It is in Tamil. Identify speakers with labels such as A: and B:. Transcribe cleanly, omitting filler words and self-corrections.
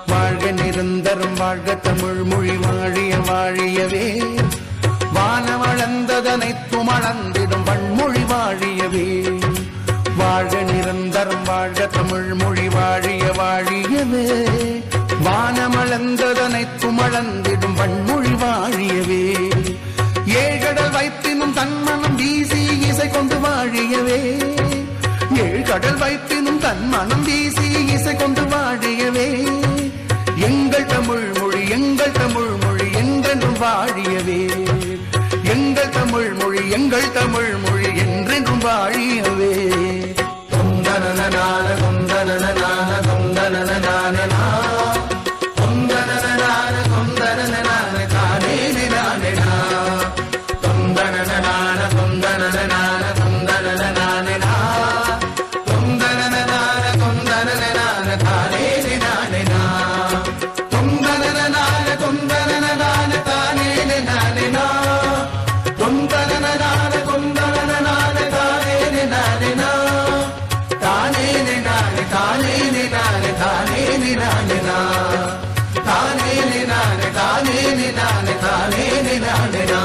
A: வாழ்க நிரந்தரம் வாழ்க தமிழ் மொழி வாழிய வாழியவே வானவளந்ததனைத்தும் அளந்திடும் வன்மொழி வாழியவே வாழ்க நிரந்தரம் வாழ்க தமிழ் மொழி வாழிய வாழியவே வானமளந்ததனைத்தும் அளந்திடும் வன்மொழி வாழியவே ஏழ்கடல் வைத்தினும் தன்மனம் வீசி இசை கொண்டு வாழியவே ஏழ்கடல் வைத்தினும் தன்மனம் வீசி இசை கொண்டு வாழியவே எங்கள் தமிழ் மொழி என்றென்றும் வாழியவே எங்கள் தமிழ் மொழி என்றென்றும் வாழியவே தொந்தனனான தொந்தனனான தொந்தனனான தொந்தனனான தொந்தனனான தானே நானேனா தொந்தனனான தொந்தனனான தொந்தனனான தொந்தனனான தொந்தனனான தானே நானேனா தொந்தனனான தொந்தனனான தானே நானேனா தொந்தனனான தொந்தனனான தானே நானேனா தானே நானே தானே நானே தானே நானேனா தானே நானே தானே நானே தானே நானேனா